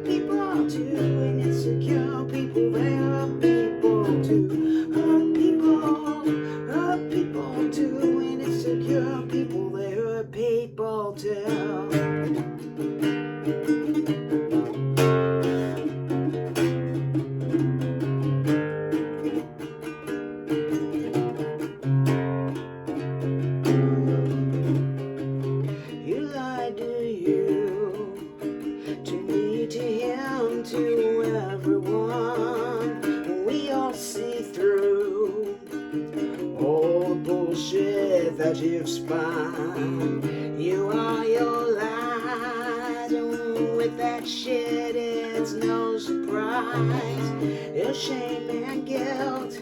People too, and insecure people, they are people too. People too, and insecure people, they are people too. You lied to you, to me, to him, to everyone. We all see through all the bullshit that you've spun. You are your lies, and with that shit, it's no surprise. Your shame and guilt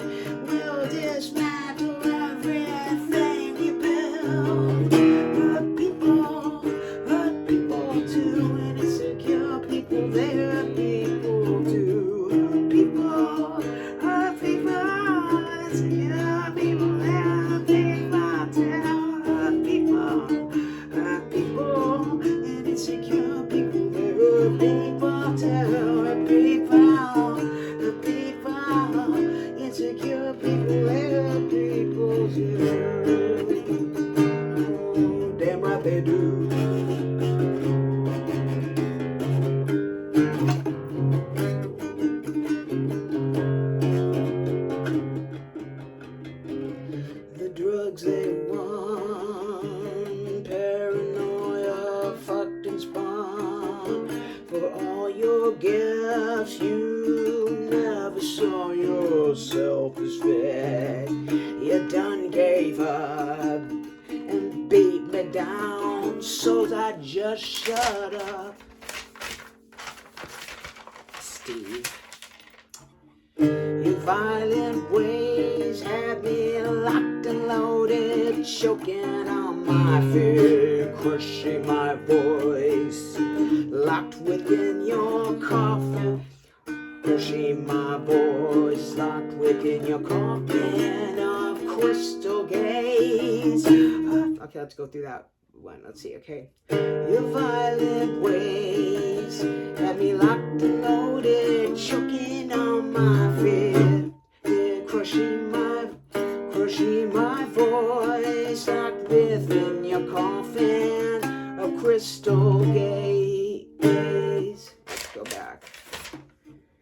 will dismantle everything you build. Hurt people too, and insecure people, they hurt people too. Hurt people, insecure people, they hurt people too. Hurt people, and insecure people, they hurt people too. Hurt people, insecure people, they hurt people too. Damn right they do. The drugs they want, paranoia, fucked and spun. For all your gifts, you never saw yourself as fit. You done gave up and beat me down, so I just shut up. Steve, your violent ways had me locked and loaded, choking on my fear, crushing my voice, locked within your coffin, crushing my voice, locked within your coffin of crystal gaze. Okay, let's go through that one. Let's see, okay. Your violent ways had me locked and loaded, choking on my fear, crushing my voice, locked within your coffin of crystal gaze. Let's go back.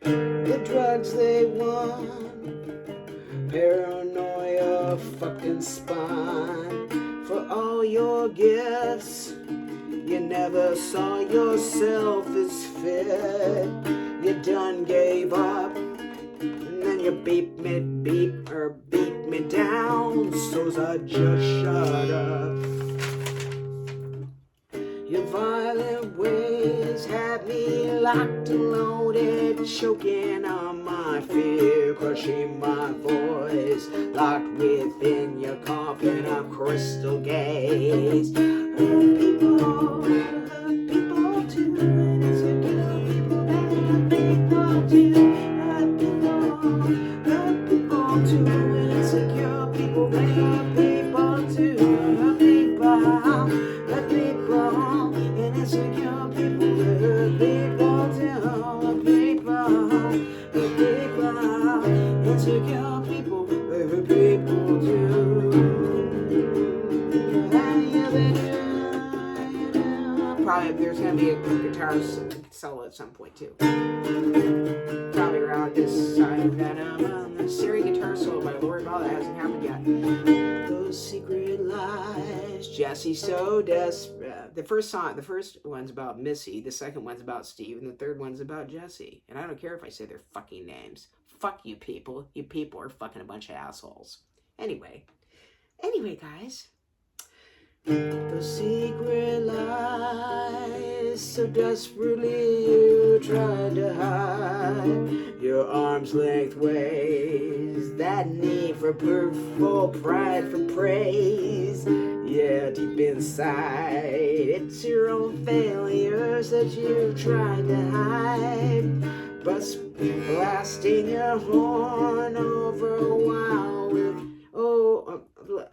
The drugs they want, paranoia, fucking spine. For all your gifts, you never saw yourself as fit. You done gave up, and then you beat me down, so I just shut up. Your violent ways had me locked and loaded, choking on my fear, crushing my voice, locked within your coffin of crystal gaze. People too, and insecure people, people too. People too, and insecure people, they are people too. People, and insecure people, they're people too. People, insecure people, they're people too. Probably there's gonna be a guitar solo at some point too. Probably around this time that the Siri guitar solo by Lord Ball that hasn't happened yet. Those secret lies, Jesse so desperate. The first one's about Missy, the second one's about Steve, and the third one's about Jesse. And I don't care if I say their fucking names. Fuck you people. You people are fucking a bunch of assholes. Anyway, guys. The secret lies so desperately you tried to hide. Your arm's length ways, that need for proof, for pride, for praise. Yeah, deep inside, it's your own failures that you tried to hide. But blasting your horn over a while with,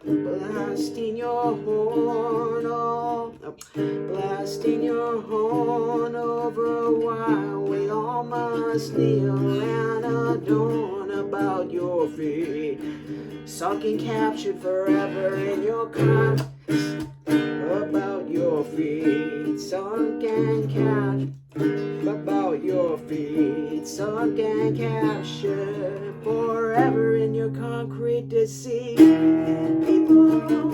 blasting your horn all Blasting your horn over a while, we all must kneel and adorn about your feet. Sunk and captured forever in your conscience about your feet. Sunk and captured about your feet. Sunk and captured forever in your concrete deceit. People tell.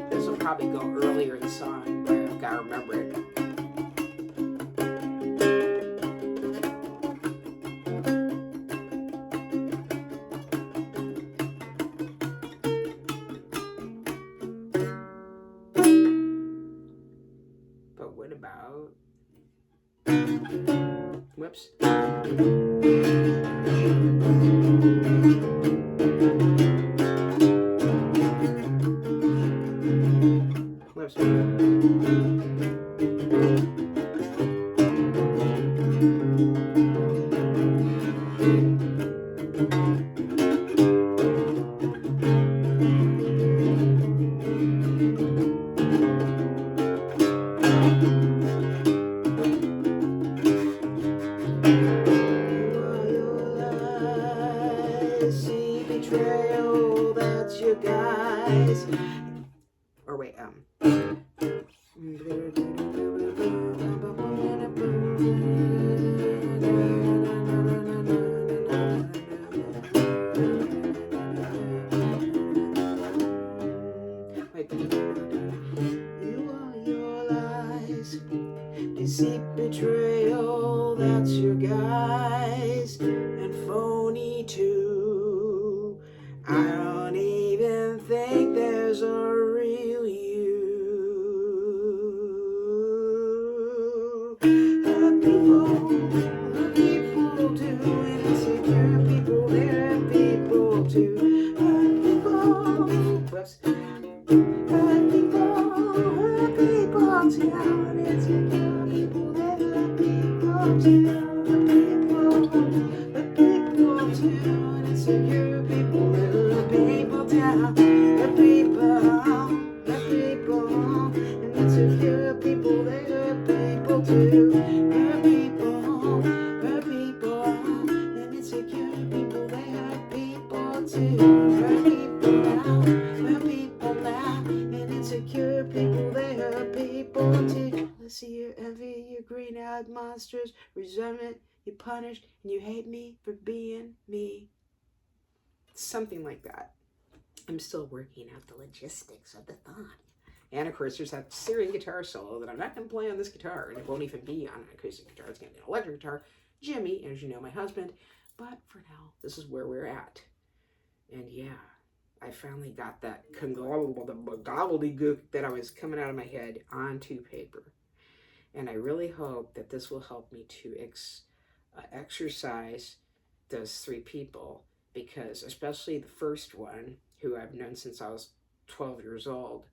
This will probably go earlier in the song, but I've got to remember it. But what about... Whoops. See betrayal, that's you guys. Or wait, you are your lies. Deceit, betrayal, that's your guys. And phony too. I don't even think there's a real you. People do, insecure people, there are people too. People, whoops. People tell, insecure people, there are people too. People too, insecure people, there are people tell. The people, and insecure people, there are people too. There are people, and insecure people, there are people too. There are people now, and insecure people, there are people too. Let's see your envy, your green-eyed monsters, resentment, you punish, and you hate me for being me. Something like that. I'm still working out the logistics of the thought. And of course, there's that Syrian guitar solo that I'm not going to play on this guitar, and it won't even be on an acoustic guitar. It's going to be an electric guitar. Jimmy, as you know, my husband. But for now, this is where we're at. And yeah, I finally got that gobbledygook that I was coming out of my head onto paper. And I really hope that this will help me to exercise those three people, because especially the first one, who I've known since I was 12 years old,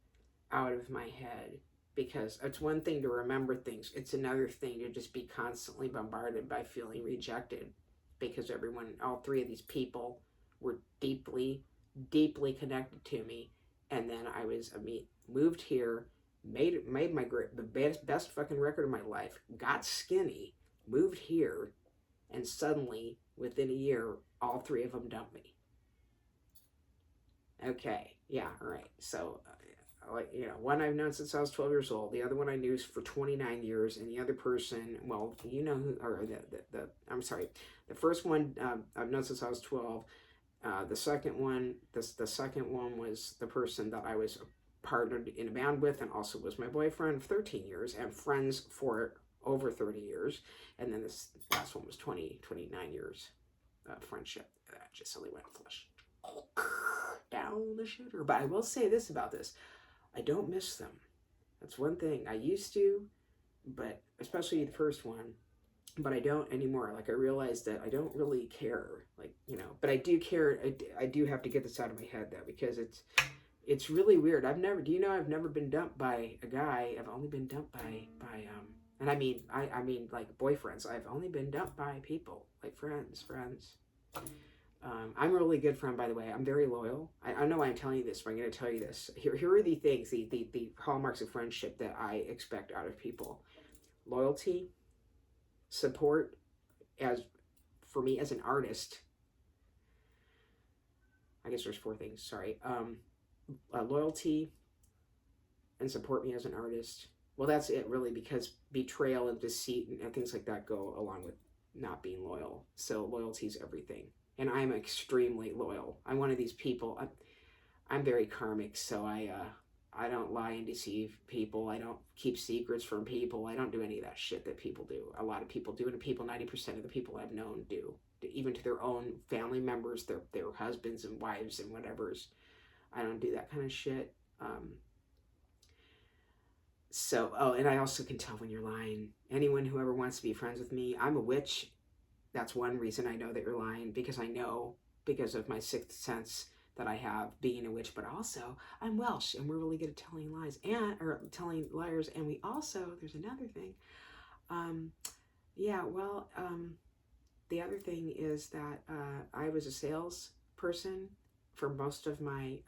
out of my head. Because it's one thing to remember things. It's another thing to just be constantly bombarded by feeling rejected. Because all three of these people were deeply, deeply connected to me. And then I moved here, made the best fucking record of my life, got skinny, moved here, and suddenly within a year, all 3 of them dumped me. Okay, yeah, all right. So, one I've known since I was 12 years old. The other one I knew for 29 years, and the other person, well, you know who, or I'm sorry, the first one I've known since I was 12. The second one, the second one was the person that I was partnered in a band with, and also was my boyfriend for 13 years, and friends for over 30 years. And then this last one was 29 years friendship. That just only went flush down the shitter. But I will say this about this: I don't miss them. That's one thing. I used to, but especially the first one. But I don't anymore. Like, I realized that I don't really care. Like, but I do care. I do have to get this out of my head though, because it's really weird. I've never been dumped by a guy. I've only been dumped by and I mean like boyfriends. I've only been dumped by people, like friends. I'm a really good friend, by the way. I'm very loyal. I know why I'm telling you this, but I'm going to tell you this. Here are the things, the hallmarks of friendship that I expect out of people: loyalty, support, as for me as an artist. I guess there's 4 things. Sorry. Loyalty and support me as an artist. Well, that's it really, because betrayal and deceit and things like that go along with not being loyal. So loyalty is everything. And I'm extremely loyal. I'm one of these people. I'm very karmic, so I don't lie and deceive people. I don't keep secrets from people. I don't do any of that shit that people do. A lot of people do, and 90% of the people I've known do, even to their own family members, their husbands and wives and whatever's. I don't do that kind of shit. And I also can tell when you're lying. Anyone who ever wants to be friends with me, I'm a witch. That's one reason I know that you're lying, because I know, because of my sixth sense that I have being a witch. But also, I'm Welsh, and we're really good at telling lies or telling liars. And we also, there's another thing. The other thing is that I was a salesperson for most of my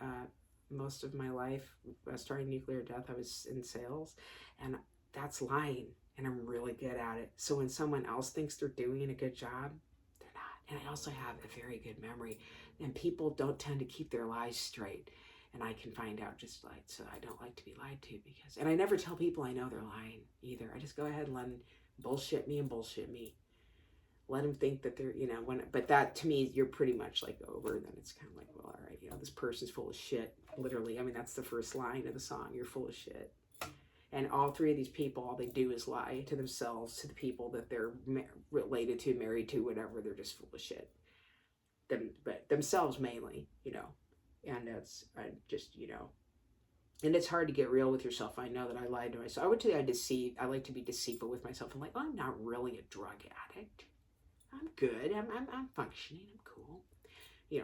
life. Starting Nuclear Death, I was in sales, and that's lying, and I'm really good at it. So when someone else thinks they're doing a good job, they're not. And I also have a very good memory, and people don't tend to keep their lies straight, and I can find out just like, so I don't like to be lied to, and I never tell people I know they're lying either. I just go ahead and let them bullshit me. Let them think that they're, but that to me, you're pretty much like over, and then it's kind of like, well, all right, this person's full of shit. Literally, that's the first line of the song. You're full of shit. And all 3 of these people, all they do is lie to themselves, to the people that they're related to, married to, whatever. They're just full of shit. But themselves mainly, and it's and it's hard to get real with yourself. I know that I lied to myself. I would say I like to be deceitful with myself. I'm like, I'm not really a drug addict. I'm good. I'm functioning. I'm cool.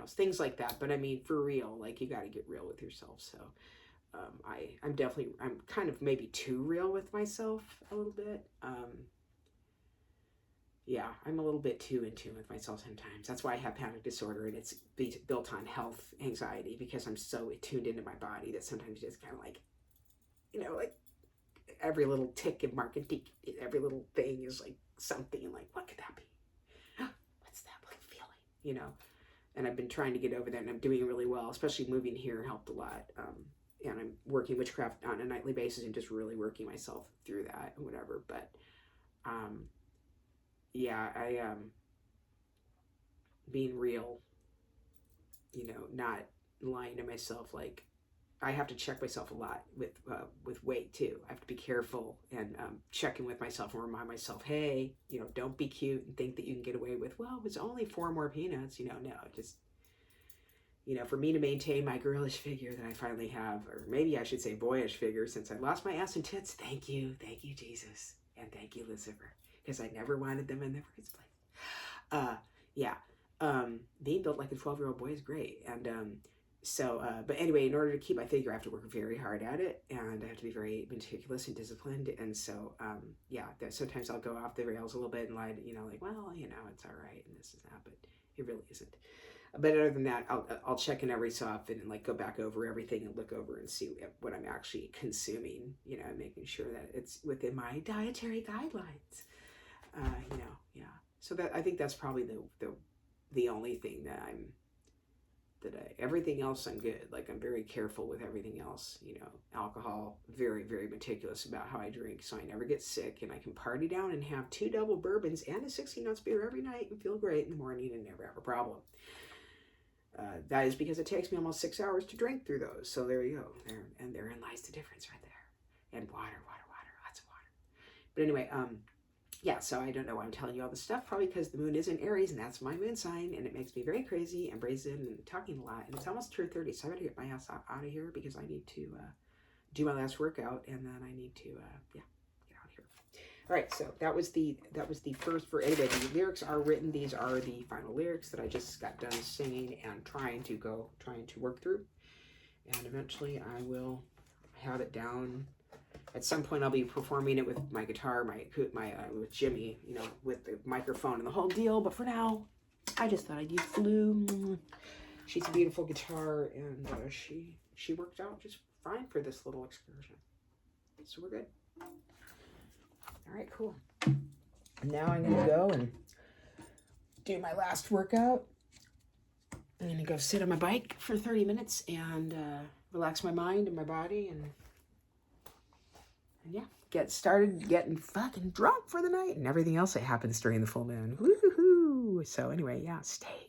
Things like that. But I mean, for real, like, you got to get real with yourself. So I'm kind of maybe too real with myself a little bit. I'm a little bit too in tune with myself sometimes. That's why I have panic disorder, and it's built on health anxiety, because I'm so tuned into my body that sometimes it's kind of like, like every little tick and mark and tick, every little thing is like something like, what could that be? What's that like feeling? And I've been trying to get over that, and I'm doing really well, especially moving here helped a lot. And I'm working witchcraft on a nightly basis and just really working myself through that and whatever. But, being real, not lying to myself. Like, I have to check myself a lot with weight too. I have to be careful and checking with myself and remind myself, hey, don't be cute and think that you can get away with, well, it's only 4 more peanuts. No, just, for me to maintain my girlish figure that I finally have, or maybe I should say boyish figure, since I lost my ass and tits. Thank you, Jesus, and thank you, Lucifer, because I never wanted them in the first place. Being built like a 12-year-old boy is great, and but anyway, in order to keep my figure, I have to work very hard at it, and I have to be very meticulous and disciplined. And so, sometimes I'll go off the rails a little bit and lie, like, well, it's all right, and this is that, but it really isn't. But other than that, I'll check in every so often and like go back over everything and look over and see what I'm actually consuming, making sure that it's within my dietary guidelines, So that, I think that's probably the only thing that everything else I'm good. Like, I'm very careful with everything else, you know, alcohol, very, very meticulous about how I drink, so I never get sick, and I can party down and have 2 double bourbons and a 16-ounce beer every night and feel great in the morning and never have a problem. That is because it takes me almost 6 hours to drink through those. So there you go. Therein lies the difference right there. And water, lots of water. But anyway, yeah, so I don't know why I'm telling you all this stuff. Probably because the moon is in Aries, and that's my moon sign, and it makes me very crazy and brazen and talking a lot. And it's almost 2:30, so I better get my ass out of here because I need to do my last workout, and then I need to get out of here. All right, so that was the first for anyway. The lyrics are written. These are the final lyrics that I just got done singing and trying to work through, and eventually I will have it down. At some point, I'll be performing it with my guitar, with Jimmy, you know, with the microphone and the whole deal. But for now, I just thought I'd use Flu. She's a beautiful guitar, and she worked out just fine for this little excursion. So we're good. All right, cool. Now I'm gonna go and do my last workout. I'm gonna go sit on my bike for 30 minutes and relax my mind and my body, and yeah, get started getting fucking drunk for the night and everything else that happens during the full moon. Woo-hoo-hoo. So anyway, yeah, stay